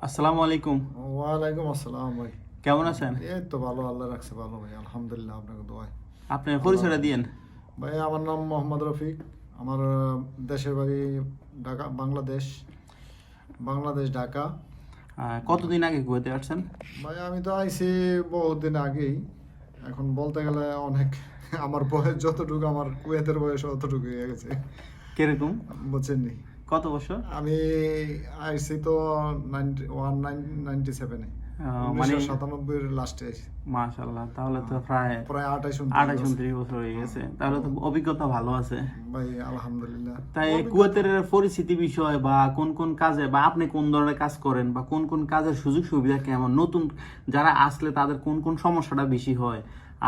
আসসালামু আলাইকুম। ওয়ালাইকুম আসসালাম ভাই। কেমন আছেন? এই তো ভালো, আল্লাহ রাখছে ভালো ভাই, আলহামদুলিল্লাহ, আপনাকে দোয়ায়। আপনার আল্লাহ পরিচয়টা রাখছে। দিয়েন। ভাই আমার নাম মোহাম্মদ রফিক। আমার দেশের বাড়ি ঢাকা, বাংলাদেশ। বাংলাদেশ ঢাকা। কতদিন আগে কুয়েতে আসছেন? ভাই আমি তো আইছি বহুত দিন আগেই। এখন বলতে গেলে অনেক আমার বয়স যতটুকু, আমার কুয়েতের বয়স অতটুকু হয়ে গেছে, কিরকম? বুঝছেন নি? কত বছর? আমি আইছি তো 97-এ, মানে 1997-এর লাস্টে আইছি। মাশাআল্লাহ, তাহলে তো প্রায় প্রায় 28-29 বছর হয়ে গেছে। তাহলে তো অভিজ্ঞতা ভালো আছে। ভাই আলহামদুলিল্লাহ। তাই কুয়েতের পরিস্থিতি বিষয় বা কোন কোন কাজে বা আপনি কোন ধরনের কাজ করেন বা কোন কোন কাজের সুযোগ সুবিধা কেমন, নতুন যারা আসলে তাদের কোন কোন সমস্যাটা বেশি হয়,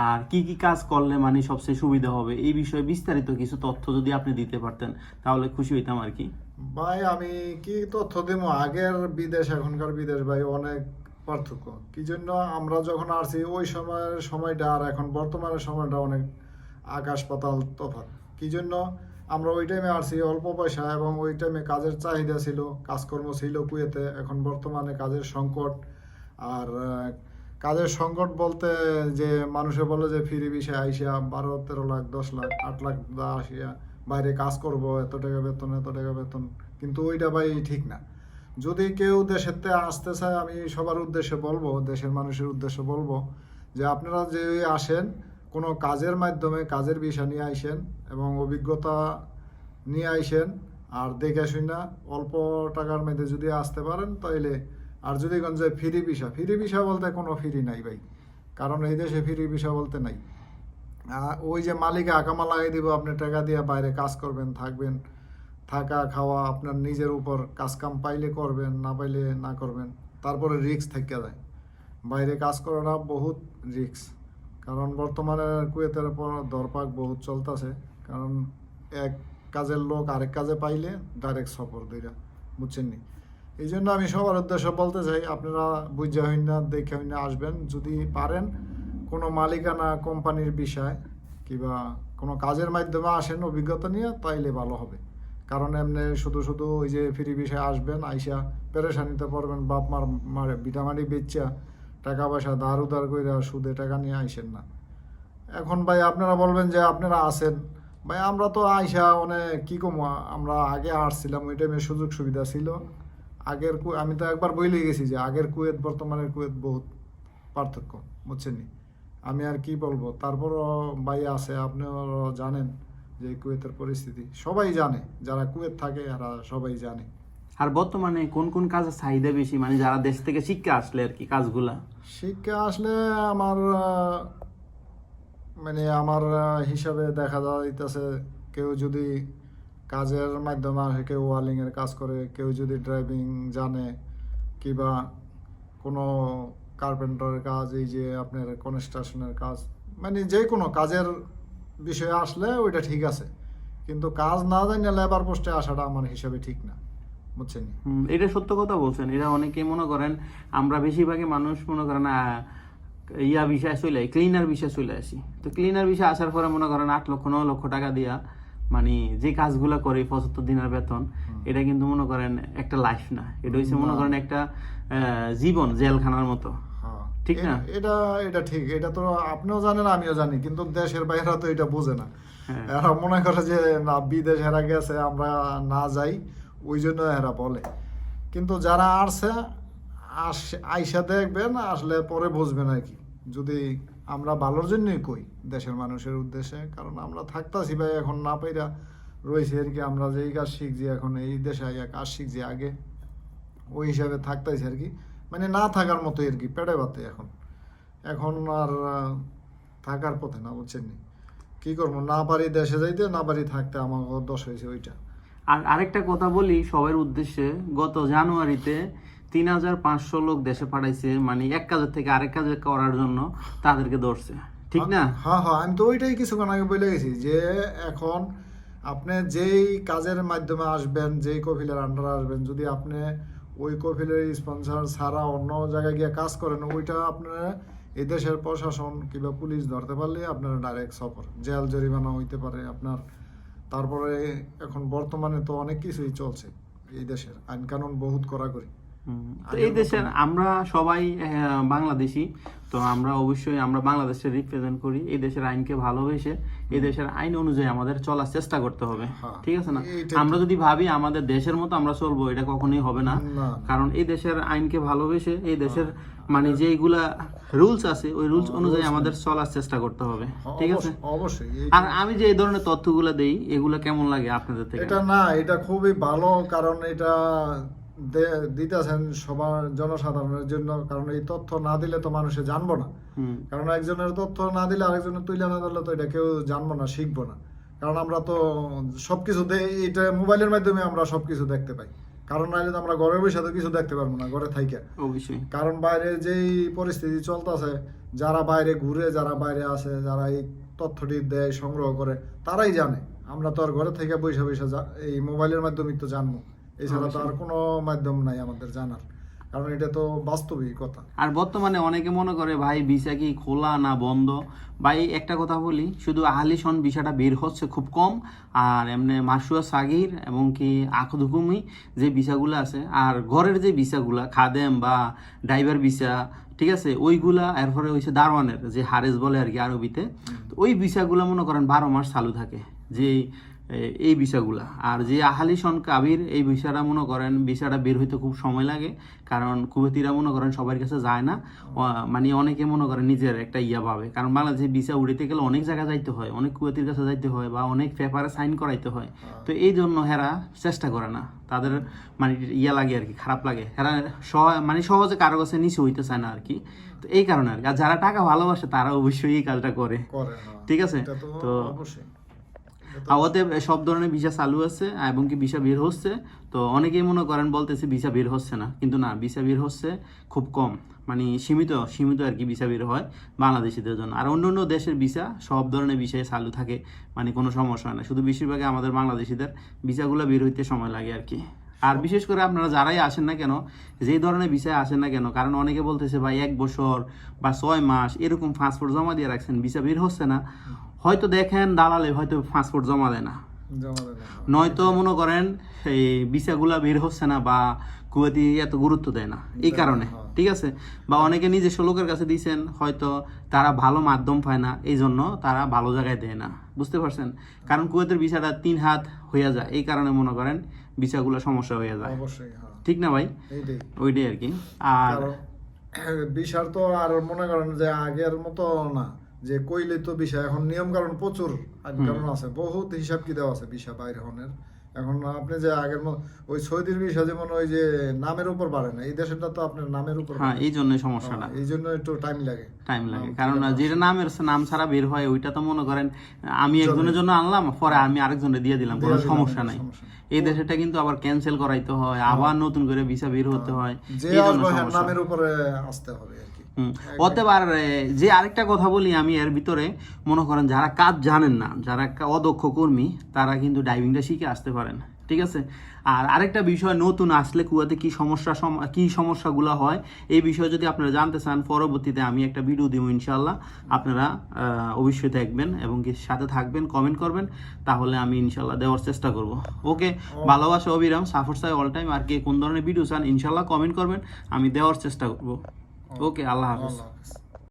আর কি কি কাজ করলে মানে সবচেয়ে সুবিধা হবে, এই বিষয়ে বিস্তারিত কিছু তথ্য যদি আপনি দিতে পারতেন তাহলে খুশি হইতাম আর কি। ভাই আমি কি তথ্য দিব, আগের বিদেশ এখনকার বিদেশ ভাই অনেক পার্থক্য। কি জন্য আমরা যখন আসছি ওই সময়ের সময়টা আর এখন বর্তমানের সময়টা অনেক আকাশ পাতাল তফাৎ। কি জন্য আমরা ওই টাইমে আসছি অল্প পয়সা, এবং ওই টাইমে কাজের চাহিদা ছিল, কাজকর্ম ছিল কুয়েতে। এখন বর্তমানে কাজের সংকট। আর কাজের সংকট বলতে যে মানুষে বলে যে ফ্রি ভিসায় আইসা 12-13 লাখ, 10 লাখ, 8 লাখ আসিয়া বাইরে কাজ করব, এত টাকা বেতন, এত টাকা বেতন। কিন্তু ওইটা ভাই ঠিক না। যদি কেউ দেশেতে আসতে চায়, আমি সবার উদ্দেশ্যে বলবো, দেশের মানুষের উদ্দেশ্যে বলবো যে আপনারা যে আসেন কোনো কাজের মাধ্যমে, কাজের বিষয় নিয়ে আইসেন এবং অভিজ্ঞতা নিয়ে আইসেন। আর দেখে শুনে অল্প টাকার মধ্যে যদি আসতে পারেন তাইলে। আর যদি গঞ্জে ফ্রি ভিসা বলতে কোনো ফ্রি নাই ভাই, কারণ এই দেশে ফ্রি ভিসা বলতে নাই। ওই যে মালিকে আকামা লাগিয়ে দিব, আপনি টাকা দিয়ে বাইরে কাজ করবেন, থাকবেন, থাকা খাওয়া আপনার নিজের উপর, কাজ কাম পাইলে করবেন, না পাইলে না করবেন। তারপরে রিস্ক থেকে যায়, বাইরে কাজ করাটা বহুত রিস্ক। কারণ বর্তমানে কুয়েতের পর দরপাক বহুত চলতেছে। কারণ এক কাজের লোক আরেক কাজে পাইলে ডাইরেক্ট সফর দইরা, বুঝছেন নি? এই জন্য আমি সবার উদ্দেশ্যে বলতে চাই, আপনারা বুঝা হইন না, দেখে হইন না আসবেন। যদি পারেন কোনো মালিকানা কোম্পানির বিষয় কিংবা কোনো কাজের মাধ্যমে আসেন অভিজ্ঞতা নিয়ে, তাইলে ভালো হবে। কারণ এমনি শুধু শুধু ওই যে ফ্রি বিষয়ে আসবেন, আইসা পেরেশানিতে পড়বেন, বাপ মার ভিটামাটি বেচা, টাকা পয়সা ধার উধার করে সুদে টাকা নিয়ে আইসেন না। এখন ভাই আপনারা বলবেন যে আপনারা আছেন, ভাই আমরা তো আইসা অনেক কি কম, আমরা আগে আসছিলাম, ওই টাইমে সুযোগ সুবিধা ছিল। আমি তো একবার বইলে গেছি যে আগের কুয়েত বর্তমানের কুয়েত বহুত পার্থক্য, বুঝছেন নি? আমি আর কি বলবো। তারপরও ভাই আছে, আপনিও জানেন যে কুয়েতের পরিস্থিতি সবাই জানে, যারা কুয়েত থাকে এরা সবাই জানে। আর বর্তমানে কোন কোন কাজের চাহিদা বেশি, মানে যারা দেশ থেকে শিক্ষা আসলে আর কি কাজগুলা? শিক্ষা আসলে আমার আমার হিসাবে দেখা যাইতেছে, কেউ যদি কাজের মাধ্যমে আসে, কেউ ওয়ালিংয়ের কাজ করে, কেউ যদি ড্রাইভিং জানে, কিংবা কোনো কার্পেন্টারের কাজ, এই যে আপনার কনস্ট্রাকশনের কাজ, যে কোনো কাজের বিষয়ে আসলে ওইটা ঠিক আছে। কিন্তু কাজ না জানি লেবার পোস্টে আসাটা আমার হিসাবে ঠিক না, বুঝছেন? এটা সত্য কথা বলছেন। এটা অনেকেই মনে করেন, আমরা বেশিরভাগই মানুষ মনে করেন বিষয় চলে ক্লিনার বিষয় চলে আসি। তো ক্লিনার বিষয় আসার পরে মনে করেন 8 লক্ষ 9 লক্ষ টাকা দিয়া মানে যে কাজগুলো করে 75 দিনের বেতন, এটা কিন্তু মনে করেন একটা লাইফ না, এটা হচ্ছে মনে করেন একটা জীবন জেলখানার মতো, ঠিক না? এটা এটা ঠিক, এটা তো আপনিও জানেন আমিও জানি, কিন্তু দেশের বাইরে তো এটা বোঝে না। হ্যাঁ। এরা মনে করে যে না, বিদেশ এরা গেছে, আমরা না যাই, ওই জন্য এরা বলে। কিন্তু যারা আসছে, আইসা দেখবেন, আসলে পরে বুঝবেন আর কি। যদি আমরা ভালোর জন্যই কই, দেশের মানুষের উদ্দেশ্যে, কারণ আমরা থাকতাছি ভাই, এখন না পাইরা রয়েছে আর কি। আমরা যেই কাজ শিখছি এখন, এই দেশে আইয়া কাজ শিখছি, আগে ওই হিসাবে থাকতাইছি আর কি। না থাকার মতো আর কি, পেটে ভাতে এখন। এখন আর থাকার পথে না, বুঝছেন? কি করবো, না পারি দেশে যাইতে, না পারি থাকতে, আমার দোষ হয়েছে ওইটা। আর আরেকটা কথা বলি সবার উদ্দেশ্যে, গত জানুয়ারিতে 3500 লোক দেশে পাঠাইছে, মানে এক কাজের থেকে আরেক কাজে করার জন্য তাদেরকে ধরছে, ঠিক না? হ্যাঁ হ্যাঁ, আমি তো ওইটাই কিছুক্ষণ আগে বলে গেছি যে এখন আপনি যেই কাজের মাধ্যমে আসবেন, যেই কফিলের আন্ডারে আসবেন, যদি আপনি ওই কফিলের স্পন্সর ছাড়া অন্য জায়গায় গিয়ে কাজ করেন, ওইটা আপনার এই দেশের প্রশাসন কিংবা পুলিশ ধরতে পারলে আপনার ডাইরেক্ট সফর, জেল জরিমানা হইতে পারে আপনার। তারপরে এখন বর্তমানে তো অনেক কিছুই চলছে, এই দেশের আইন কানুন বহুত কড়াকড়ি। তো এই দেশের আমরা সবাই বাংলাদেশি, তো আমরা অবশ্যই আমরা বাংলাদেশে রিপ্রেজেন্ট করি। এই দেশের আইনকে ভালোবেসে এই দেশের আইন অনুযায়ী আমাদের চলার চেষ্টা করতে হবে, হ্যাঁ, ঠিক আছে না? এইটা আমরা যদি ভাবি আমাদের দেশের মতো আমরা চলবো, এটা কখনোই হবে না। না, কারণ এই দেশের আইনকে ভালোবেসে এই দেশের মানে যেগুলা রুলস আছে ওই রুলস অনুযায়ী আমাদের চলার চেষ্টা করতে হবে, ঠিক আছে? অবশ্যই। আর আমি যে এই ধরনের তথ্যগুলো দেই এগুলা কেমন লাগে আপনাদের থেকে? এটা না, এটা খুবই ভালো, কারণ এটা দিতেছেন সবার জনসাধারণের জন্য, কারণ এই তথ্য না দিলে তো মানুষে জানবো না। কারণ একজনের তথ্য না দিলে আরেকজনের তুলে না দিলে তো এটা কেউ জানবো না, শিখবো না। কারণ আমরা তো সবকিছু এটা মোবাইলের মাধ্যমে আমরা সবকিছু দেখতে পাই, কারণ নাহলে তো আমরা ঘরে বসে তো কিছু দেখতে পারবো না, ঘরে থাইকা। অবশ্যই। কারণ বাইরে যেই পরিস্থিতি চলতেছে, যারা বাইরে ঘুরে, যারা বাইরে আছে, যারা এই তথ্যটি দেয়, সংগ্রহ করে, তারাই জানে। আমরা তো আর ঘরে থেকে বসে বসে এই মোবাইলের মাধ্যমে তো জানবো, এছাড়া তো আর কোনো মাধ্যম নাই আমাদের জানার, কারণ এটা তো বাস্তবিক কথা। আর বর্তমানে অনেকে মনে করে ভাই ভিসা কি খোলা না বন্ধ। ভাই একটা কথা বলি, শুধু আহলিশন ভিসাটা বের হচ্ছে খুব কম, আর এমনি মাসুয়া সাগির এবং কি আকদ হুকুমি যে ভিসাগুলো আছে, আর ঘরের যে ভিসাগুলা খাদেম বা ড্রাইভার ভিসা, ঠিক আছে, ওইগুলা। এরপরে হচ্ছে দারওয়ানের যে হারেস বলে আর কি আরবিতে, তো ওই ভিসাগুলো মনে করেন 12 মাস চালু থাকে যে এই ভিসাগুলা। আর যে আহলিশন কাবির এই ভিসাটা মনে করেন ভিসাটা বের হইতে খুব সময় লাগে, কারণ কুয়েতিরা মনে করেন সবার কাছে যায় না, মানে অনেকে মনে করেন নিজের একটা ইয়া পাবে, কারণ বাংলাদেশে ভিসা উড়িতে গেলে অনেক জায়গায় যাইতে হয়, অনেক কুয়েতির কাছে যাইতে হয় বা অনেক পেপারে সাইন করাইতে হয়। তো এই জন্য হেরা চেষ্টা করে না, তাদের মানে ইয়া লাগে আর কি, খারাপ লাগে। হেরা মানে সহজে কারো কাছে নিচে হইতে চায় না আর কি। তো এই কারণে আর কি। আর যারা টাকা ভালোবাসে তারা অবশ্যই এই কাজটা করে, ঠিক আছে? তো ওতে সব ধরনের ভিসা চালু আছে এবং কি ভিসা বের হচ্ছে। তো অনেকেই মনে করেন বলতেছে ভিসা বের হচ্ছে না, কিন্তু না, ভিসা বের হচ্ছে খুব কম, মানে সীমিত আর কি ভিসা বের হয় বাংলাদেশিদের জন্য। আর অন্য অন্য দেশের ভিসা সব ধরনের ভিসায় চালু থাকে, মানে কোনো সমস্যা হয় না। শুধু বেশিরভাগই আমাদের বাংলাদেশিদের ভিসাগুলো বের হইতে সময় লাগে আর কি। আর বিশেষ করে আপনারা যারাই আসেন না কেন, যেই ধরনের ভিসায় আসেন না কেন, কারণ অনেকে বলতেছে ভাই 1 বছর বা 6 মাস এরকম পাসপোর্ট জমা দিয়ে রাখছেন, ভিসা বের হচ্ছে না। হয়তো দেখেন দালালে হয়তো পাসপোর্ট জমা দেয় না, নয়তো মনে করেন এই ভিসাগুলা বের হচ্ছে না বা কুয়েতি এত গুরুত্ব দেয় না এই কারণে, ঠিক আছে? বা অনেকে নিজস্ব লোকের কাছে দিয়েছেন, হয়তো তারা ভালো মাধ্যম পায় না, এই জন্য তারা ভালো জায়গায় দেয় না, বুঝতে পারছেন? কারণ কুয়েতের ভিসাটা 3 হাত হয়ে যায়, এই কারণে মনে করেন ভিসাগুলো সমস্যা হয়ে যায়, ঠিক না ভাই? ওইটাই আর কি। আর ভিসার তো আর মনে করেন যে আগের মতো না, যে কইলে তো ভিসা, এখন নিয়ম কারণ প্রচুর কারণ আছে, বহুত হিসাব কি দেওয়া আছে ভিসা বাইরে হনের। এখন আপনি যে আগের ওই সৌদির ভিসা যেমন ওই যে নামের উপর বাড়ে না, এই দেশেরটা তো আপনার নামের উপর, হ্যাঁ, এই জন্যই সমস্যাটা, এই জন্য একটু টাইম লাগে। কারণ যেটা নাম ছাড়া বের হয় ওইটা তো মনে করেন আমি একজনের জন্য আনলাম, পরে আমি আরেকজনের দিয়ে দিলাম, কোনো সমস্যা নাই। এই দেশেরটা কিন্তু আবার ক্যান্সেল করাইতে হয়, আবার নতুন করে ভিসা বের হতে হয়, এই জন্য নামের উপরে আসতে হবে আর কি। হতে পারে। যে আরেকটা কথা বলি আমি এর ভিতরে, মনে করেন যারা কাজ জানেন না, যারা অদক্ষ কর্মী, তারা কিন্তু ড্রাইভিংটা শিখে আসতে পারেন, ঠিক আছে? আর আরেকটা বিষয়, নতুন আসলে কুয়াতে কি সমস্যাগুলো হয় এই বিষয়ে যদি আপনারা জানতে চান, পরবর্তীতে আমি একটা ভিডিও দিব ইনশাল্লাহ, আপনারা অবশ্যই দেখবেন এবং কি সাথে থাকবেন, কমেন্ট করবেন, তাহলে আমি ইনশাল্লাহ দেওয়ার চেষ্টা করব। ওকে, ভালোবাসা অবিরাম, সাফর সাহেব অল টাইম। আর কে কোন ধরনের ভিডিও চান ইনশাল্লাহ কমেন্ট করবেন, আমি দেওয়ার চেষ্টা করব। ওকে, আল্লাহ হাফেজ।